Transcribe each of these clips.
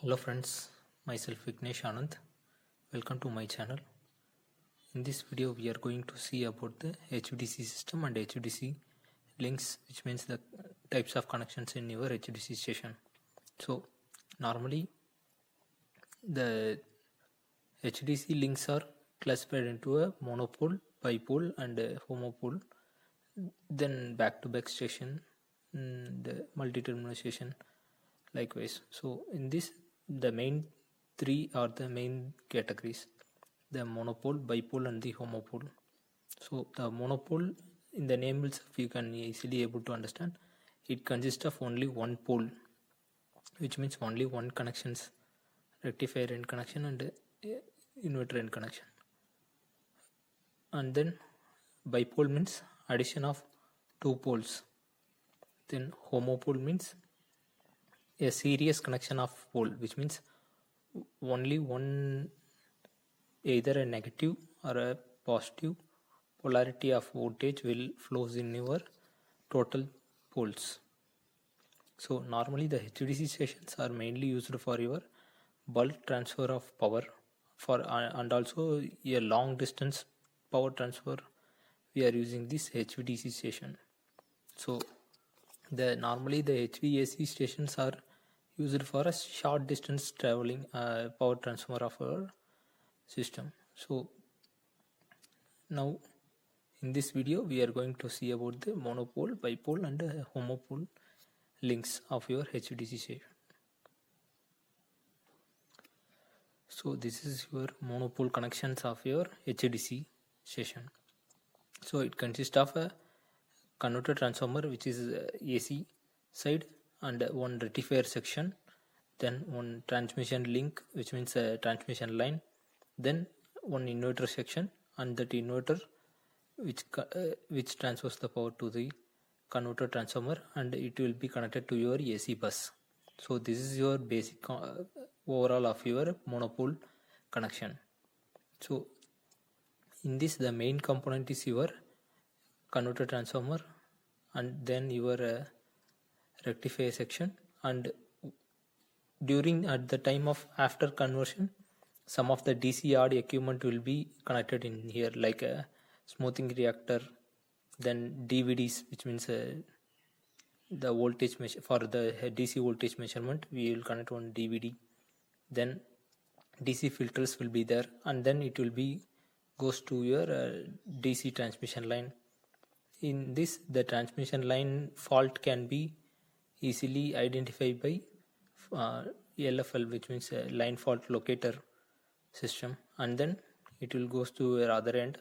Hello friends, myself Vignesh Anand. Welcome to my channel. In this video we are going to see about the HVDC system and HVDC links, which means the types of connections in your HVDC station. So normally the HVDC links are classified into a monopole, bipole and a homopole, then back-to-back station and multi-terminal station likewise. So in this the main three are the main categories: the monopole, bipole and the homopole. So the monopole, in the name itself you can easily able to understand, it consists of only one pole, which means only one connections, rectifier end connection and inverter end connection. And then bipole means addition of two poles. Then homopole means a series connection of pole, which means only one, either a negative or a positive polarity of voltage will flows in your total poles. So normally the HVDC stations are mainly used for your bulk transfer of power for and also a long distance power transfer. We are using this HVDC station. So the normally the HVAC stations are used for a short distance traveling power transfer of our system. So now in this video we are going to see about the monopole, bipole and homopole links of your HVDC station. So this is your monopole connections of your HVDC station. So it consists of a converter transformer, which is AC side, and one rectifier section, then one transmission link, which means a transmission line, then one inverter section, and that inverter which transfers the power to the converter transformer, and it will be connected to your AC bus. So this is your basic overall of your monopole connection. So in this the main component is your converter transformer, and then your rectifier section, and during at the time of after conversion some of the DC odd equipment will be connected in here, like a smoothing reactor, then DVDs, which means the voltage measure for the DC voltage measurement we will connect one DVD, then DC filters will be there, and then it will be goes to your DC transmission line. In this the transmission line fault can be easily identified by LFL, which means line fault locator system, and then it will goes to your other end.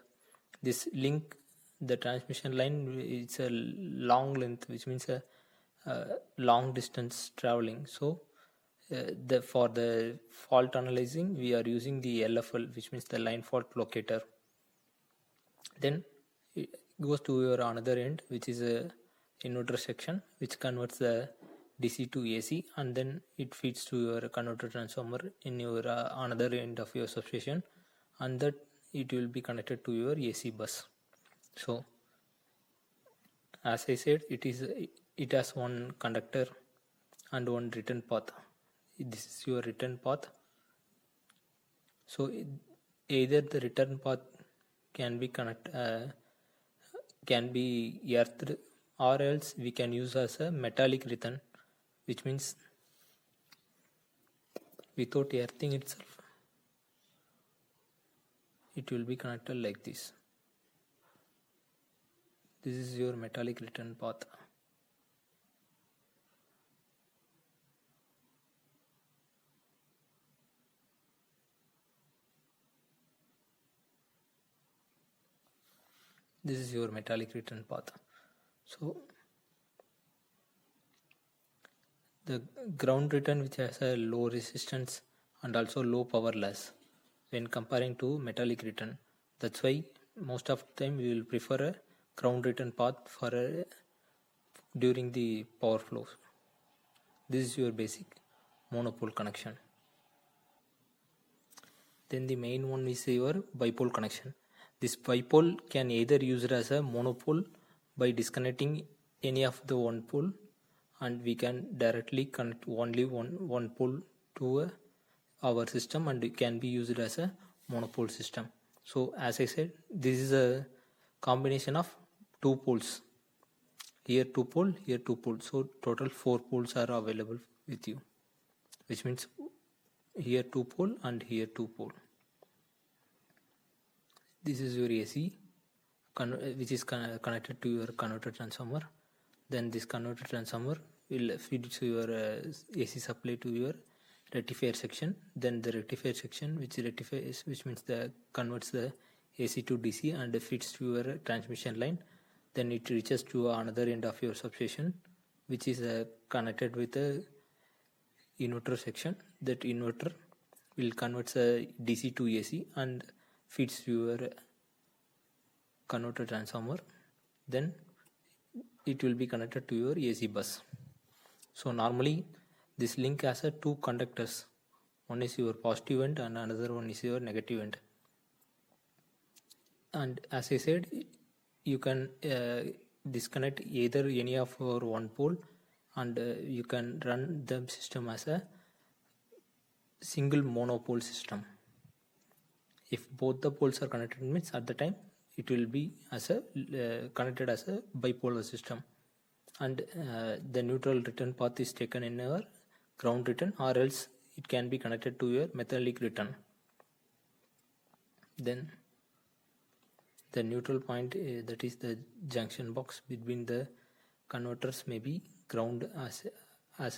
This link, the transmission line, it's a long length, which means a long distance traveling. So for the fault analyzing we are using the LFL, which means the line fault locator. Then it goes to your another end, which is a inverter section, which converts the DC to AC, and then it feeds to your converter transformer in your another end of your substation, and that it will be connected to your AC bus. So as I said, it has one conductor and one return path. This is your return path. So either the return path can be can be earthed, or else we can use as a metallic return, which means without earthing itself it will be connected like this. This is your metallic return path. This is your metallic return path. So the ground return, which has a low resistance and also low power loss when comparing to metallic return. That's why most of the time we will prefer a ground return path for during the power flows. This is your basic monopole connection. Then the main one is your bipole connection. This bipole can either used as a monopole by disconnecting any of the one pole, and we can directly connect only one pole to our system, and it can be used as a monopole system. So as I said, this is a combination of two poles. Here 2 pole, here 2 pole. So total 4 poles are available with you, which means here 2 pole and here 2 pole. This is your AC, which is connected to your converter transformer. Then this converter transformer will feed to your AC supply to your rectifier section. Then the rectifier section, which means the converts the AC to DC and feeds to your transmission line. Then it reaches to another end of your substation, which is connected with a inverter section. That inverter will convert DC to AC and feeds to your converter transformer. Then it will be connected to your AC bus. So normally this link has two conductors. One is your positive end and another one is your negative end. And as I said, you can disconnect either any of your one pole, and you can run the system as a single monopole system. If both the poles are connected, means at the time it will be as a connected as a bipolar system, and the neutral return path is taken in our ground return, or else it can be connected to your metallic return. Then the neutral point, that is the junction box between the converters, may be ground as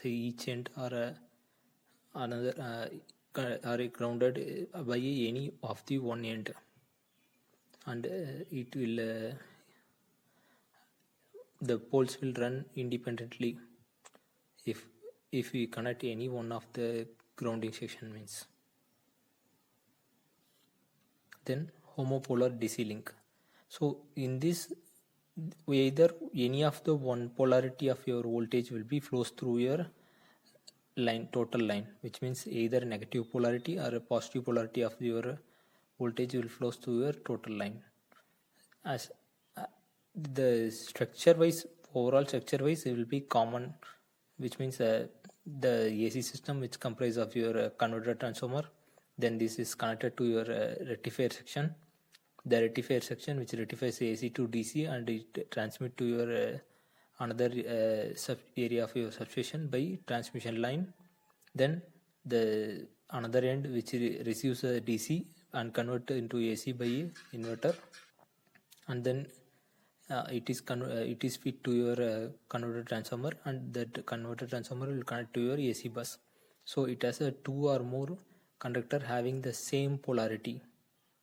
a each end, or another are grounded by any of the one end, and it will the poles will run independently if we connect any one of the grounding section means. Then homopolar DC link. So in this, either any of the one polarity of your voltage will be flows through your line, total line, which means either negative polarity or a positive polarity of your voltage will flows through your total line. As the structure wise, overall structure wise, it will be common, which means the AC system, which comprises of your converter transformer. Then this is connected to your rectifier section. The rectifier section, which rectifies AC to DC, and it transmit to your another sub area of your substation by transmission line. Then the another end, which receives a DC and convert into AC by inverter, and then it is fit to your converter transformer, and that converter transformer will connect to your AC bus. So it has a two or more conductor having the same polarity,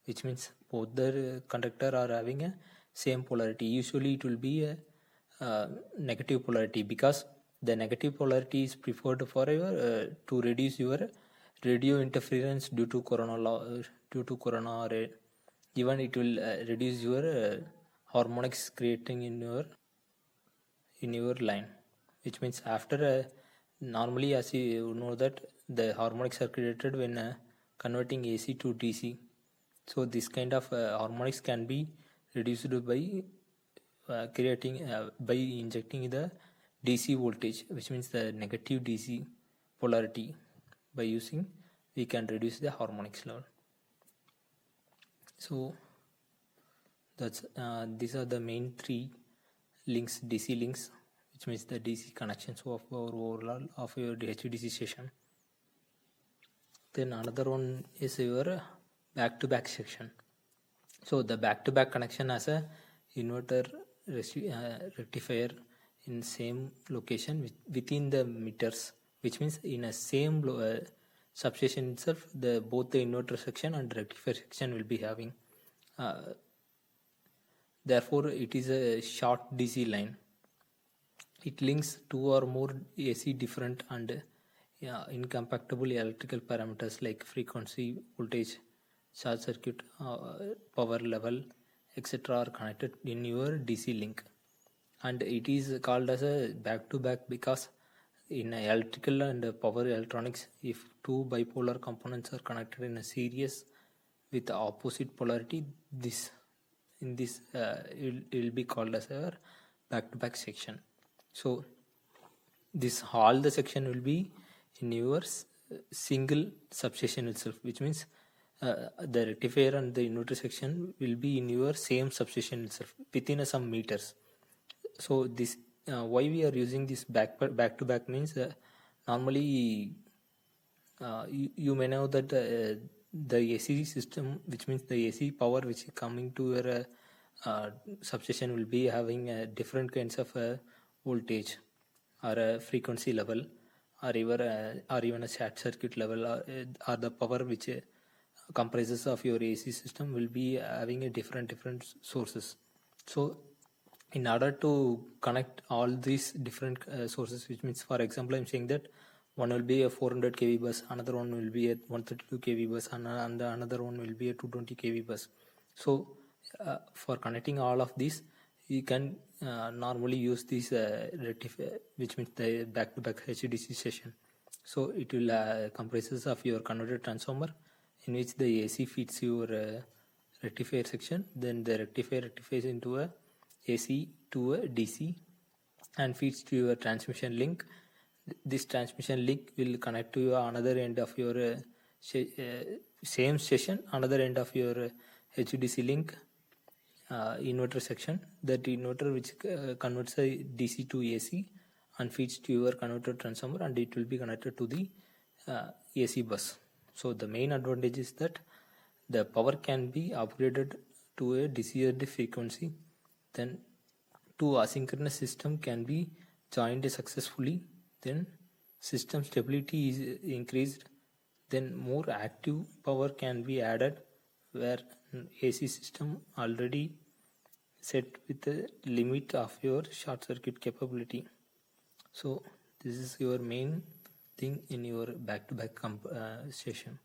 which means both the conductor are having a same polarity. Usually it will be a negative polarity, because the negative polarity is preferred for your to reduce your radio interference due to corona, or even it will reduce your harmonics creating in your line, which means after normally, as you know, that the harmonics are created when converting AC to DC. So this kind of harmonics can be reduced by creating by injecting the DC voltage, which means the negative DC polarity. By using, we can reduce the harmonics level. So that's these are the main three links, DC links, which means the DC connections of our overall of your HVDC station. Then another one is your back-to-back section. So the back-to-back connection has a inverter rectifier in same location within the meters, which means in a same substation itself, both the inverter section and rectifier section will be having. Therefore, it is a short DC line. It links two or more AC different and incompatible electrical parameters like frequency, voltage, short circuit, power level, etc. are connected in your DC link, and it is called as a back-to-back because in electrical and power electronics, if two bipolar components are connected in a series with opposite polarity, it will be called as a back-to-back section. So this all the section will be in your single substation itself, which means the rectifier and the inverter section will be in your same substation itself within some meters. So this why we are using this back to back means normally you may know that the AC system, which means the AC power which is coming to your substation, will be having different kinds of voltage or a frequency level, or even a short circuit level, or the power which comprises of your AC system will be having a different sources. So in order to connect all these different sources, which means, for example, I'm saying that one will be a 400 kV bus, another one will be a 132 kV bus, and another one will be a 220 kV bus. So for connecting all of these, you can normally use this rectifier, which means the back-to-back HDC session. So it will comprises of your converter transformer, in which the AC feeds your rectifier section, then the rectifier rectifies into a AC to a DC and feeds to your transmission link. This transmission link will connect to another end of your same session, another end of your HDC link inverter section. That inverter which converts a DC to AC and feeds to your converter transformer, and it will be connected to the AC bus. So the main advantage is that the power can be upgraded to a desired frequency, then two asynchronous system can be joined successfully, then system stability is increased, then more active power can be added where AC system already set with the limit of your short circuit capability. So this is your main thing in your back-to-back session.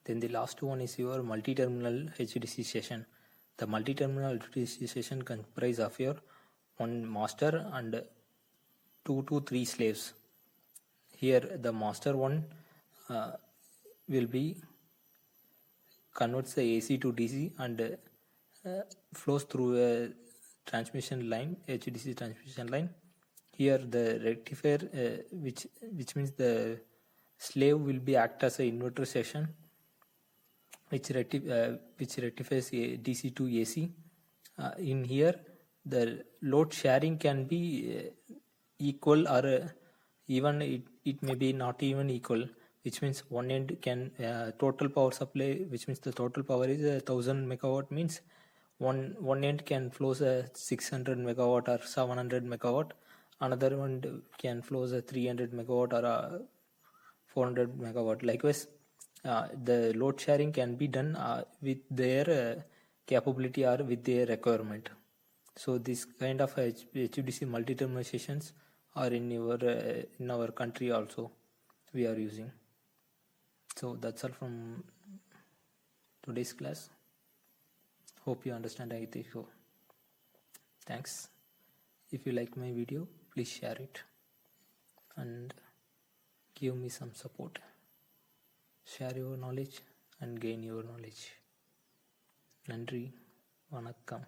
Then the last one is your multi-terminal HDC session. The multi-terminal HDC session comprises of your one master and 2 to 3 slaves. Here the master one will be converts the AC to DC and flows through a transmission line, HDC transmission line. Here the rectifier, which means the slave, will be act as an inverter section, which rectifies DC to AC. In here, the load sharing can be equal, or even it may be not even equal, which means one end can total power supply, which means the total power is 1000 megawatt, means one end can flow 600 megawatt or 700 megawatt, another one can flow 300 megawatt or 400 megawatt. Likewise, the load sharing can be done with their capability or with their requirement. So this kind of HVDC multi-terminal sessions are in our country also we are using. So that's all from today's class. Hope you understand. I think so. Thanks. If you like my video, please share it and give me some support. Share your knowledge and gain your knowledge. Nandri, Vanakkam.